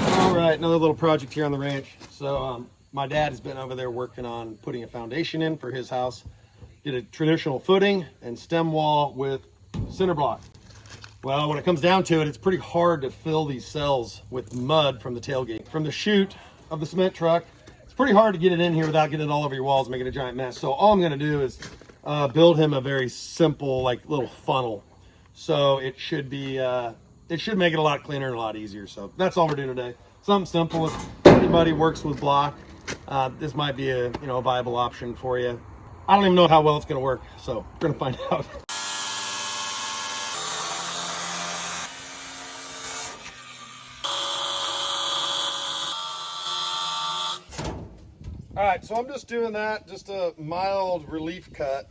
All right, another little project here on the ranch. So my dad has been over there working on putting a foundation in for his house. Did a traditional footing and stem wall with cinder block. Well, when it comes down to it, it's pretty hard to fill these cells with mud from the tailgate. From the chute of the cement truck, it's pretty hard to get it in here without getting it all over your walls, making a giant mess. So all I'm gonna do is build him a very simple, like, little funnel. So it should be, it should make it a lot cleaner and a lot easier. So that's all we're doing today. Something simple. If anybody works with block, this might be a a viable option for you. I don't even know how well it's gonna work, so we're gonna find out. All right, so I'm just doing that, just a mild relief cut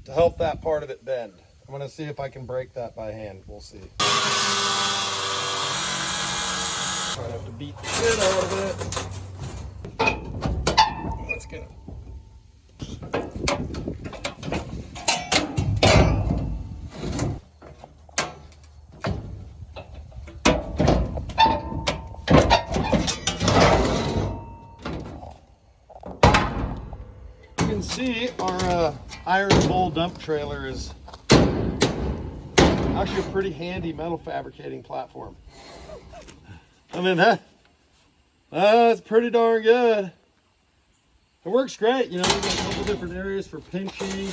to help that part of it bend. I'm gonna see if I can break that by hand. We'll see. I have to beat the shit out of it. Let's get it. You can see our iron bowl dump trailer is actually a pretty handy metal fabricating platform. I mean, that's pretty darn good. It works great. You know, you got a couple different areas for pinching.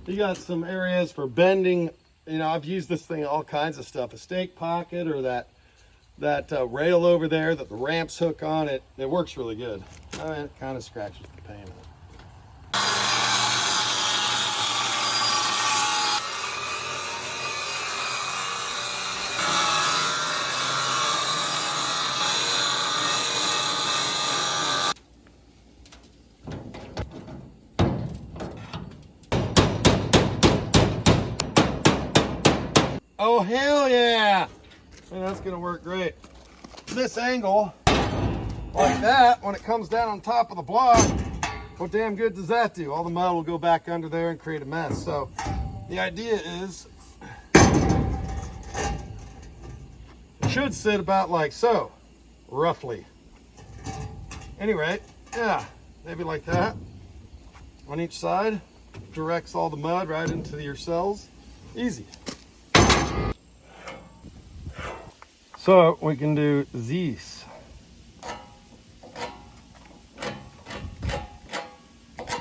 You got some areas for bending. You know, I've used this thing all kinds of stuff. A stake pocket or that rail over there that the ramps hook on. It works really good. I mean, it kind of scratches the paint. Oh, hell yeah! Man, that's gonna work great. This angle, like that, when it comes down on top of the block, what damn good does that do? All the mud will go back under there and create a mess. So the idea is, it should sit about like so, roughly. Anyway, yeah, maybe like that. On each side, directs all the mud right into your cells. Easy. So we can do these.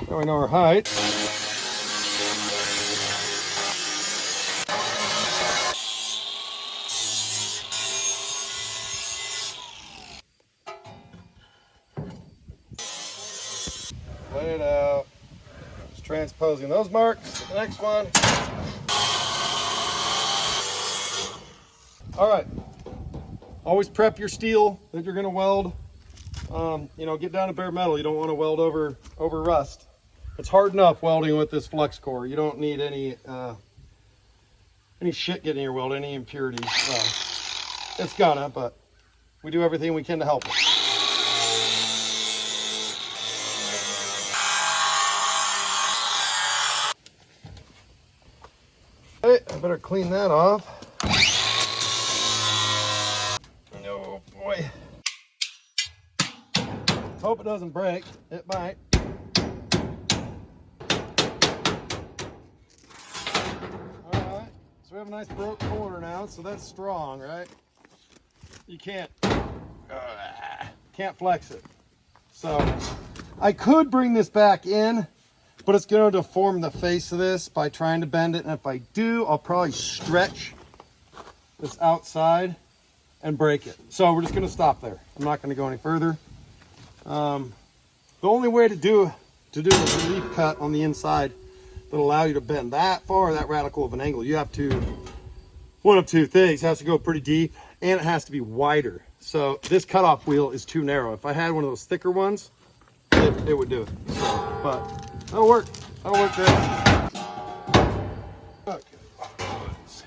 Now we know our height. Lay it out. Just transposing those marks. The next one. All right. Always prep your steel that you're going to weld. You know, get down to bare metal. You don't want to weld over rust. It's hard enough welding with this flux core. You don't need any shit getting in your weld, any impurities. It's gonna, but we do everything we can to help it. Hey, I better clean that off. Oh boy. Hope it doesn't break. It might. Alright, so we have a nice broke corner now, so that's strong, right? You can't flex it. So I could bring this back in, but it's going to deform the face of this by trying to bend it, and if I do, I'll probably stretch this outside and break it. So we're just going to stop there. I'm not going to go any further. The only way to do a relief cut on the inside that allow you to bend that far, that radical of an angle, you have to, one of two things, it has to go pretty deep and it has to be wider. So this cutoff wheel is too narrow. If I had one of those thicker ones, it would do it. So, but that'll work. That'll work great. Okay. Let's see.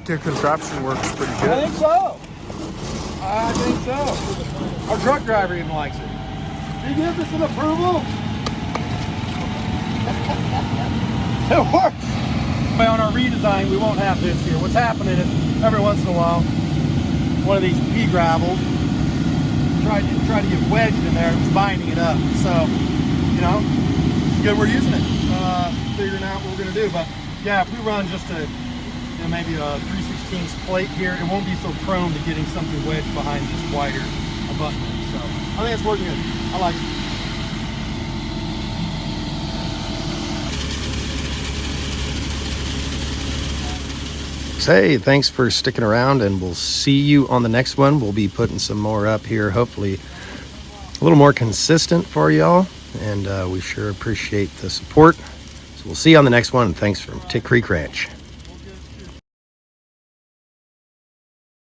Your contraption works pretty I good. think so. I think so. Our truck driver even likes it. He gives us an approval. It works. But on our redesign, we won't have this here. What's happening is every once in a while, one of these pea gravels tried to get wedged in there. It was binding it up. So, you know, it's good we're using it. Figuring out what we're gonna do. But yeah, if we run just a maybe a 3/16 plate here, it won't be so prone to getting something wedged behind this wider abutment. So I think it's working good. I like it. Hey, thanks for sticking around, and we'll see you on the next one. We'll be putting some more up here, hopefully a little more consistent for y'all, and we sure appreciate the support. So we'll see you on the next one. Thanks from Tick Creek Ranch.